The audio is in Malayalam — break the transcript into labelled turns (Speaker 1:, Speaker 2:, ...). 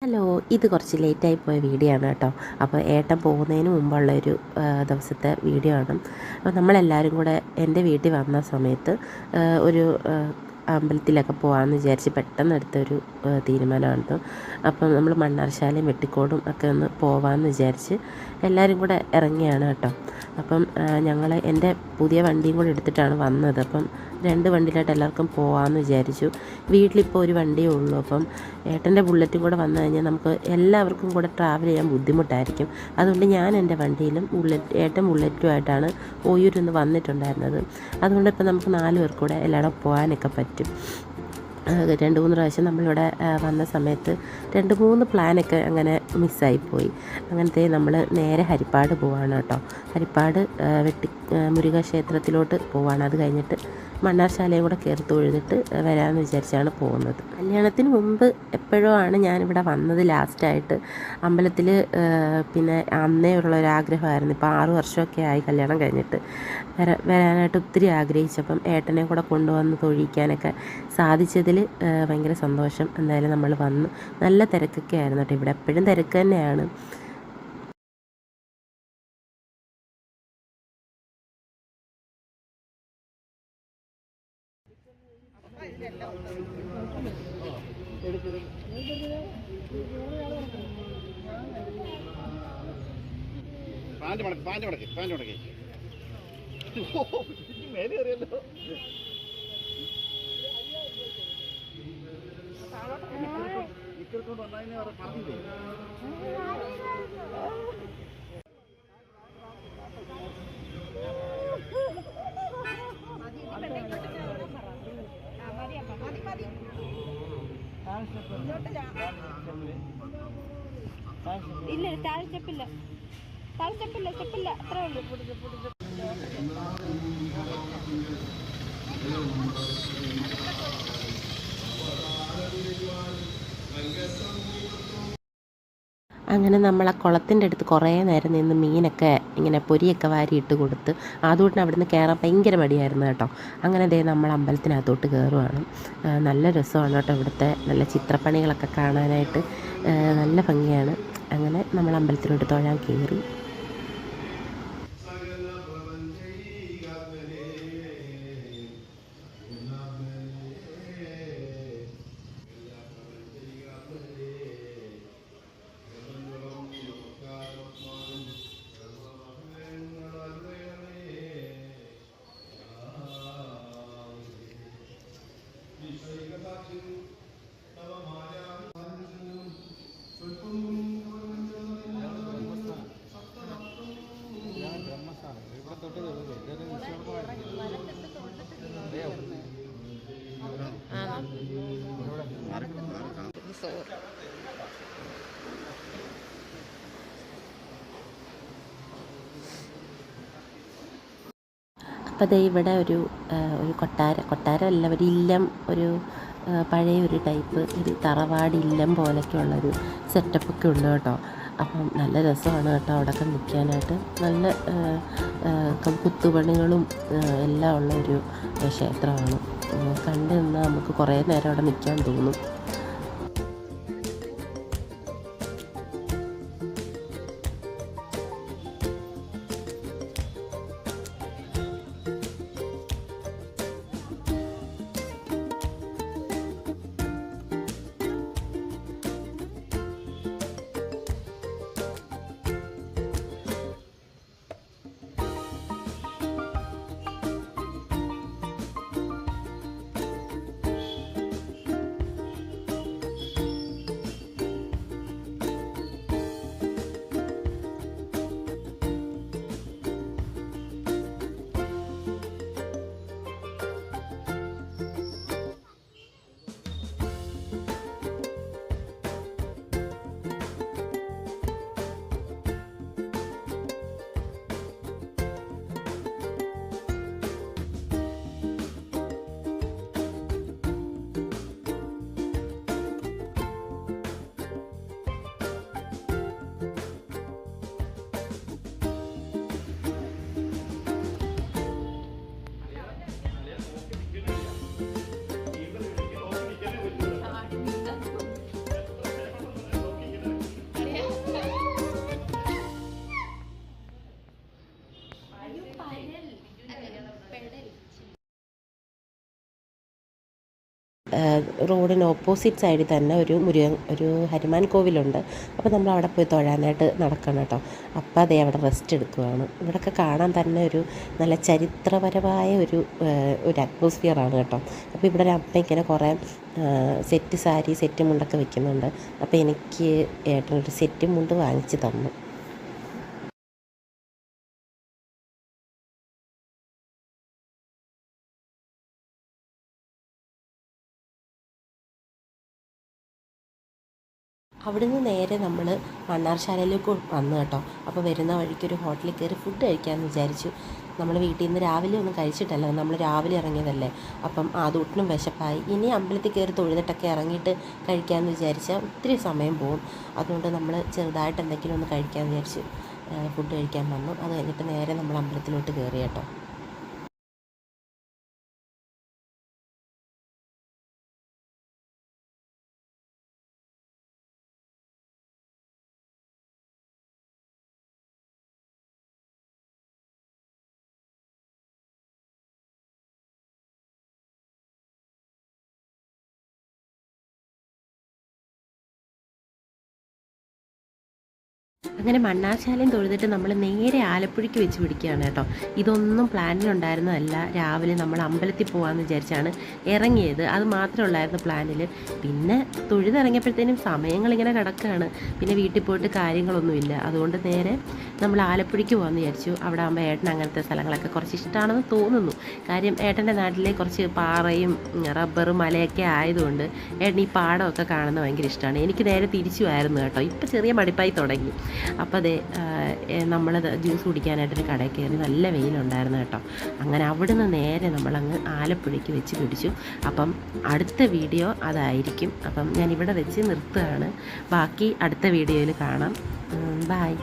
Speaker 1: ഹലോ, ഇത് കുറച്ച് ലേറ്റായി പോയ വീഡിയോ ആണ് കേട്ടോ. അപ്പോൾ ഏട്ടൻ പോകുന്നതിന് മുമ്പുള്ളൊരു ദിവസത്തെ വീഡിയോ ആണ്. അപ്പോൾ നമ്മളെല്ലാവരും കൂടെ എൻ്റെ വീട്ടിൽ വന്ന സമയത്ത് ഒരു അമ്പലത്തിലൊക്കെ പോകാമെന്ന് വിചാരിച്ച് പെട്ടെന്ന് എടുത്തൊരു തീരുമാനമാണ്. അപ്പം നമ്മൾ മണ്ണാർശാലയും വെട്ടിക്കോടും ഒക്കെ ഒന്ന് പോകാമെന്ന് വിചാരിച്ച് എല്ലാവരും കൂടെ ഇറങ്ങിയാണ് കേട്ടോ. അപ്പം ഞങ്ങൾ എൻ്റെ പുതിയ വണ്ടിയും കൂടെ എടുത്തിട്ടാണ് വന്നത്. അപ്പം 2 വണ്ടിയിലായിട്ട് എല്ലാവർക്കും പോകാമെന്ന് വിചാരിച്ചു. വീട്ടിലിപ്പോൾ ഒരു വണ്ടിയേ ഉള്ളൂ. അപ്പം ഏട്ടൻ്റെ ബുള്ളറ്റും കൂടെ വന്നു കഴിഞ്ഞാൽ നമുക്ക് എല്ലാവർക്കും കൂടെ ട്രാവൽ ചെയ്യാൻ ബുദ്ധിമുട്ടായിരിക്കും. അതുകൊണ്ട് ഞാൻ എൻ്റെ വണ്ടിയിലും ഏട്ടൻ ബുള്ളറ്റുമായിട്ടാണ് ഓയൂരിൽ നിന്ന് വന്നിട്ടുണ്ടായിരുന്നത്. അതുകൊണ്ട് ഇപ്പോൾ നമുക്ക് 4 പേർക്ക് കൂടെ എല്ലായിടം പോകാനൊക്കെ പറ്റും. 2-3 പ്രാവശ്യം നമ്മളിവിടെ വന്ന സമയത്ത് 2-3 പ്ലാനൊക്കെ അങ്ങനെ മിസ്സായിപ്പോയി. അങ്ങനത്തെ നമ്മൾ നേരെ ഹരിപ്പാട് പോവാണ് കേട്ടോ. ഹരിപ്പാട് മുരുക ക്ഷേത്രത്തിലോട്ട് പോവാണ്. അത് കഴിഞ്ഞിട്ട് മണ്ണാർശാലയും കൂടെ കയറി തൊഴുതിട്ട് വരാമെന്ന് വിചാരിച്ചാണ് പോകുന്നത്. കല്യാണത്തിന് മുമ്പ് എപ്പോഴോ ആണ് ഞാനിവിടെ വന്നത് ലാസ്റ്റായിട്ട് അമ്പലത്തിൽ. പിന്നെ അന്നേ ഉള്ളൊരാഗ്രഹമായിരുന്നു. ഇപ്പോൾ 6 വർഷമൊക്കെ ആയി കല്യാണം കഴിഞ്ഞിട്ട്. വരാനായിട്ട് ഒത്തിരി ആഗ്രഹിച്ചപ്പം ഏട്ടനെ കൂടെ കൊണ്ടുവന്ന് തൊഴിക്കാനൊക്കെ സാധിച്ചതിൽ ഭയങ്കര സന്തോഷം. എന്തായാലും നമ്മൾ വന്നു. നല്ല തിരക്കൊക്കെ ആയിരുന്നു കേട്ടോ. ഇവിടെ എപ്പോഴും തിരക്ക് തന്നെയാണ്.
Speaker 2: പാൻറ് മടക്കി മേലെ അറിയല്ലോ. ഇക്കൽക്കൊണ്ട് ഒന്നതിനെ പറഞ്ഞില്ലേ.
Speaker 3: ഇല്ല താഴെ സ്റ്റെപ്പില്ല അത്രേ ഉള്ളൂ.
Speaker 1: അങ്ങനെ നമ്മൾ ആ കുളത്തിൻ്റെ അടുത്ത് കുറേ നേരം നിന്ന് മീനൊക്കെ ഇങ്ങനെ പൊരിയൊക്കെ വാരിയിട്ട് കൊടുത്ത് അതുകൊണ്ട് അവിടെ നിന്ന് കയറാൻ ഭയങ്കര മടിയായിരുന്നു കേട്ടോ. അങ്ങനെ ദേ നമ്മൾ അമ്പലത്തിനകത്തോട്ട് കയറുവാണ്. നല്ല രസമാണ് കേട്ടോ. ഇവിടുത്തെ നല്ല ചിത്രപ്പണികളൊക്കെ കാണാനായിട്ട് നല്ല ഭംഗിയാണ്. അങ്ങനെ നമ്മൾ അമ്പലത്തിലോട്ട് തൊഴാൻ കയറി. അപ്പോൾ ദേ ഇവിടെ ഒരു കൊട്ടാരമല്ല, ഒരു ഇല്ലം, ഒരു പഴയ ഒരു ടൈപ്പ് ഒരു തറവാട് ഇല്ലം പോലെയൊക്കെയുള്ളൊരു സെറ്റപ്പൊക്കെ ഉണ്ട് കേട്ടോ. അപ്പം നല്ല രസമാണ് കേട്ടോ അവിടെയൊക്കെ നിൽക്കാനായിട്ട്. നല്ല കുത്തുപണികളും എല്ലാം ഉള്ള ഒരു ക്ഷേത്രമാണ്. കണ്ടു നിന്നാൽ നമുക്ക് കുറേ നേരം അവിടെ നിൽക്കാൻ തോന്നും. റോഡിന് ഓപ്പോസിറ്റ് സൈഡിൽ തന്നെ ഒരു ഹനുമാൻ കോവിലുണ്ട്. അപ്പോൾ നമ്മൾ അവിടെ പോയി തൊഴാനായിട്ട് നടക്കണം കേട്ടോ. അപ്പോൾ അതേ അവിടെ റെസ്റ്റ് എടുക്കുകയാണ്. ഇവിടെയൊക്കെ കാണാൻ തന്നെ ഒരു നല്ല ചരിത്രപരമായ ഒരു അറ്റ്മോസ്ഫിയറാണ് കേട്ടോ. അപ്പോൾ ഇവിടെ ഒരു അമ്മ ഇങ്ങനെ കുറേ സെറ്റ് സാരി സെറ്റ് മുണ്ടൊക്കെ വെക്കുന്നുണ്ട്. അപ്പോൾ എനിക്ക് ഏട്ടനൊരു സെറ്റ് മുണ്ട് വാങ്ങിച്ച് തന്നു. അവിടുന്ന് നേരെ നമ്മൾ മണ്ണാർശാലയിലേക്ക് വന്നു കേട്ടോ. അപ്പോൾ വരുന്ന വഴിക്കൊരു ഹോട്ടലിൽ കയറി ഫുഡ് കഴിക്കാമെന്ന് വിചാരിച്ചു. നമ്മൾ വീട്ടിൽ നിന്ന് രാവിലെ ഒന്നും കഴിച്ചിട്ടല്ല, നമ്മൾ രാവിലെ ഇറങ്ങിയതല്ലേ. അപ്പം ആദൂട്ടിനും വിശപ്പായി. ഇനി അമ്പലത്തിൽ കയറി തൊഴുതിട്ടൊക്കെ ഇറങ്ങിയിട്ട് കഴിക്കാമെന്ന് വിചാരിച്ചാൽ ഒത്തിരി സമയം പോകും. അതുകൊണ്ട് നമ്മൾ ചെറുതായിട്ട് എന്തെങ്കിലും ഒന്ന് കഴിക്കാമെന്ന് വിചാരിച്ച് ഫുഡ് കഴിക്കാൻ വന്നു. അത് കഴിഞ്ഞിട്ട് നേരെ നമ്മൾ അമ്പലത്തിലോട്ട് കയറി കേട്ടോ. അങ്ങനെ മണ്ണാർശാലയും തൊഴുതിട്ട് നമ്മൾ നേരെ ആലപ്പുഴയ്ക്ക് വെച്ച് പിടിക്കുകയാണ് കേട്ടോ. ഇതൊന്നും പ്ലാനിലുണ്ടായിരുന്നതല്ല. രാവിലെ നമ്മൾ അമ്പലത്തിൽ പോകാമെന്ന് വിചാരിച്ചാണ് ഇറങ്ങിയത്. അത് മാത്രമേ ഉള്ളായിരുന്നു പ്ലാനിൽ. പിന്നെ തൊഴുതിറങ്ങിയപ്പോഴത്തേനും സമയങ്ങളിങ്ങനെ കിടക്കുകയാണ്. പിന്നെ വീട്ടിൽ പോയിട്ട് കാര്യങ്ങളൊന്നുമില്ല. അതുകൊണ്ട് നേരെ നമ്മൾ ആലപ്പുഴയ്ക്ക് പോകാമെന്ന് വിചാരിച്ചു. അവിടെ ആകുമ്പോൾ ഏട്ടൻ അങ്ങനത്തെ സ്ഥലങ്ങളൊക്കെ കുറച്ച് ഇഷ്ടമാണെന്ന് തോന്നുന്നു. കാര്യം ഏട്ടൻ്റെ നാട്ടിലെ കുറച്ച് പാറയും റബ്ബറും മലയൊക്കെ ആയതുകൊണ്ട് ഏട്ടൻ ഈ പാടമൊക്കെ കാണുന്നത് ഭയങ്കര ഇഷ്ടമാണ്. എനിക്ക് നേരെ തിരിച്ചുമായിരുന്നു കേട്ടോ. ഇപ്പം ചെറിയ മടിപ്പായി തുടങ്ങി. അപ്പോൾ അതേ നമ്മളത് ജ്യൂസ് കുടിക്കാനായിട്ടൊരു കടയിൽ കയറി. നല്ല വെയിലുണ്ടായിരുന്നു കേട്ടോ. അങ്ങനെ അവിടുന്ന് നേരെ നമ്മളങ്ങ് ആലപ്പുഴയ്ക്ക് വെച്ച് പിടിച്ചു. അപ്പം അടുത്ത വീഡിയോ അതായിരിക്കും. അപ്പം ഞാൻ ഇവിടെ വെച്ച് നിർത്തുകയാണ്. ബാക്കി അടുത്ത വീഡിയോയിൽ കാണാം. ബായ്.